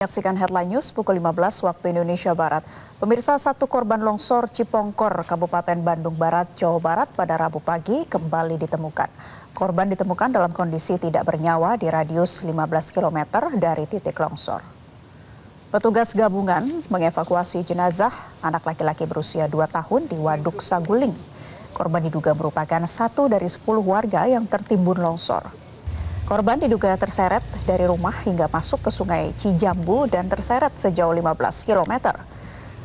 Menyaksikan headline news pukul 15 waktu Indonesia Barat. Pemirsa, satu korban longsor Cipongkor, Kabupaten Bandung Barat, Jawa Barat pada Rabu pagi kembali ditemukan. Korban ditemukan dalam kondisi tidak bernyawa di radius 15 km dari titik longsor. Petugas gabungan mengevakuasi jenazah anak laki-laki berusia 2 tahun di Waduk Saguling. Korban diduga merupakan satu dari 10 warga yang tertimbun longsor. Korban diduga terseret dari rumah hingga masuk ke sungai Cijambu dan terseret sejauh 15 km.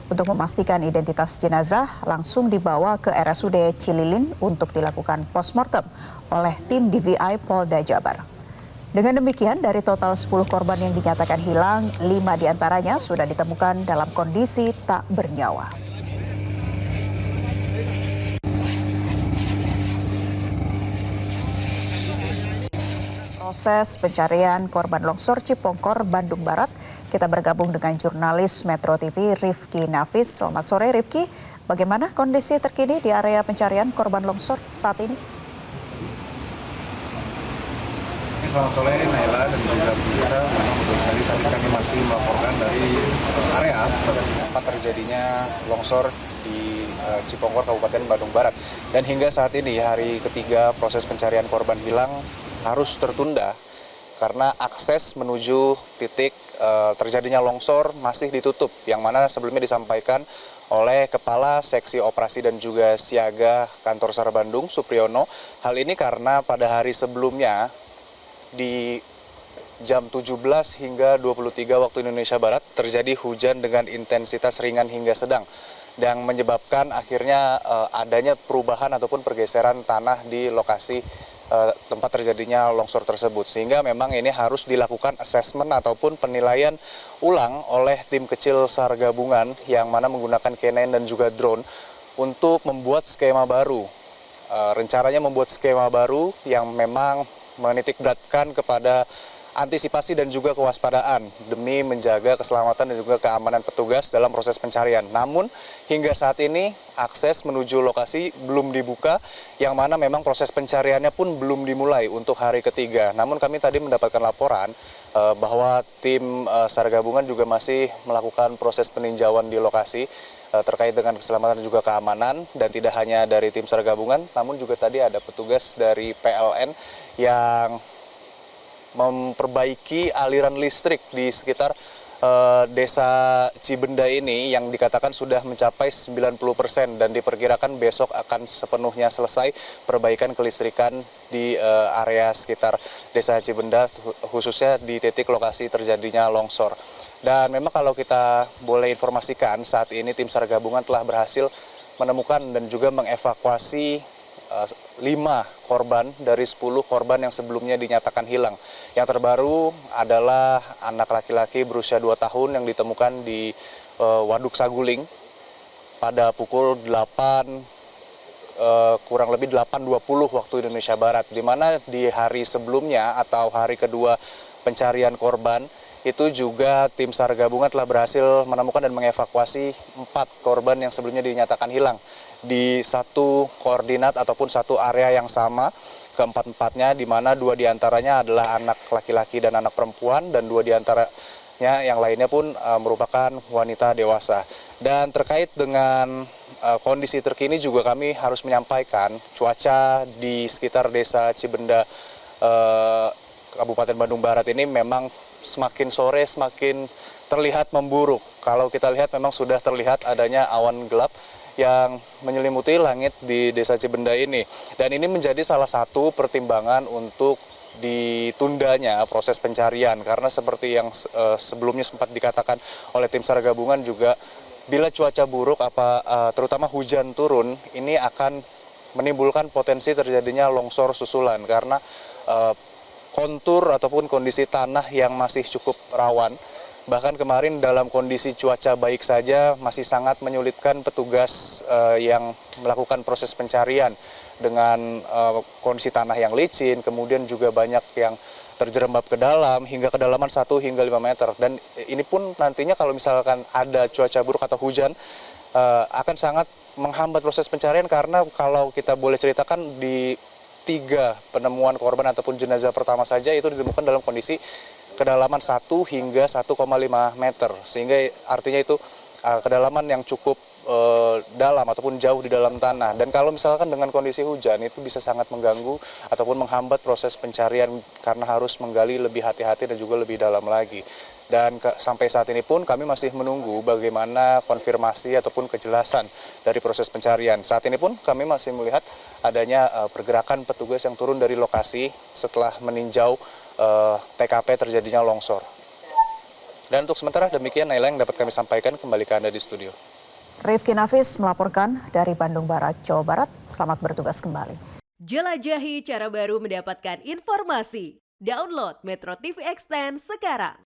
Untuk memastikan identitas jenazah langsung dibawa ke RSUD Cililin untuk dilakukan postmortem oleh tim DVI Polda Jabar. Dengan demikian, dari total 10 korban yang dinyatakan hilang, 5 diantaranya sudah ditemukan dalam kondisi tak bernyawa. Proses pencarian korban longsor Cipongkor, Bandung Barat, kita bergabung dengan jurnalis Metro TV Rifki Nafis. Selamat sore Rifki, bagaimana kondisi terkini di area pencarian korban longsor saat ini? Selamat sore Naila dan juga pemirsa. Memang betul sekali saat ini kami masih melaporkan dari area tempat terjadinya longsor di Cipongkor, Kabupaten Bandung Barat. Dan hingga saat ini hari ketiga proses pencarian korban hilang harus tertunda karena akses menuju titik terjadinya longsor masih ditutup, yang mana sebelumnya disampaikan oleh Kepala Seksi Operasi dan juga Siaga Kantor SAR Bandung, Supriyono. Hal ini karena pada hari sebelumnya di jam 17 hingga 23 waktu Indonesia Barat terjadi hujan dengan intensitas ringan hingga sedang yang menyebabkan akhirnya adanya perubahan ataupun pergeseran tanah di lokasi tempat terjadinya longsor tersebut, sehingga memang ini harus dilakukan asesmen ataupun penilaian ulang oleh tim kecil SAR gabungan yang mana menggunakan K9 dan juga drone untuk membuat skema baru. Rencananya membuat skema baru yang memang menitikberatkan kepada antisipasi dan juga kewaspadaan demi menjaga keselamatan dan juga keamanan petugas dalam proses pencarian. Namun hingga saat ini akses menuju lokasi belum dibuka, yang mana memang proses pencariannya pun belum dimulai untuk hari ketiga. Namun kami tadi mendapatkan laporan bahwa tim SAR gabungan juga masih melakukan proses peninjauan di lokasi terkait dengan keselamatan dan juga keamanan, dan tidak hanya dari tim SAR gabungan, namun juga tadi ada petugas dari PLN yang memperbaiki aliran listrik di sekitar desa Cibenda ini yang dikatakan sudah mencapai 90% dan diperkirakan besok akan sepenuhnya selesai perbaikan kelistrikan di area sekitar desa Cibenda, khususnya di titik lokasi terjadinya longsor. Dan memang kalau kita boleh informasikan, saat ini tim SAR gabungan telah berhasil menemukan dan juga mengevakuasi 5 korban dari 10 korban yang sebelumnya dinyatakan hilang. Yang terbaru adalah anak laki-laki berusia 2 tahun yang ditemukan di Waduk Saguling pada pukul 8 kurang lebih 8.20 waktu Indonesia Barat, di mana di hari sebelumnya atau hari kedua pencarian korban itu juga tim SAR gabungan telah berhasil menemukan dan mengevakuasi 4 korban yang sebelumnya dinyatakan hilang di satu koordinat ataupun satu area yang sama, keempat-empatnya, di mana 2 diantaranya adalah anak laki-laki dan anak perempuan, dan 2 diantaranya yang lainnya pun merupakan wanita dewasa. Dan terkait dengan kondisi terkini juga kami harus menyampaikan cuaca di sekitar desa Cibenda, Kabupaten Bandung Barat ini memang semakin sore semakin terlihat memburuk. Kalau kita lihat memang sudah terlihat adanya awan gelap yang menyelimuti langit di desa Cibenda ini. Dan ini menjadi salah satu pertimbangan untuk ditundanya proses pencarian, karena seperti yang sebelumnya sempat dikatakan oleh tim SAR gabungan juga, bila cuaca buruk terutama hujan turun, ini akan menimbulkan potensi terjadinya longsor susulan karena kontur ataupun kondisi tanah yang masih cukup rawan. Bahkan kemarin dalam kondisi cuaca baik saja masih sangat menyulitkan petugas yang melakukan proses pencarian dengan kondisi tanah yang licin, kemudian juga banyak yang terjerembab ke dalam hingga kedalaman 1 hingga 5 meter. Dan ini pun nantinya kalau misalkan ada cuaca buruk atau hujan akan sangat menghambat proses pencarian, karena kalau kita boleh ceritakan di 3 penemuan korban ataupun jenazah pertama saja itu ditemukan dalam kondisi kedalaman 1 hingga 1,5 meter, sehingga artinya itu kedalaman yang cukup dalam ataupun jauh di dalam tanah. Dan kalau misalkan dengan kondisi hujan itu bisa sangat mengganggu ataupun menghambat proses pencarian karena harus menggali lebih hati-hati dan juga lebih dalam lagi. Dan sampai saat ini pun kami masih menunggu bagaimana konfirmasi ataupun kejelasan dari proses pencarian. Saat ini pun kami masih melihat adanya pergerakan petugas yang turun dari lokasi setelah meninjau TKP terjadinya longsor. Dan untuk sementara demikian Naila yang dapat kami sampaikan, kembali ke Anda di studio. Rifki Nafis melaporkan dari Bandung Barat, Jawa Barat. Selamat bertugas kembali. Jelajahi cara baru mendapatkan informasi. Download Metro TV Extend sekarang.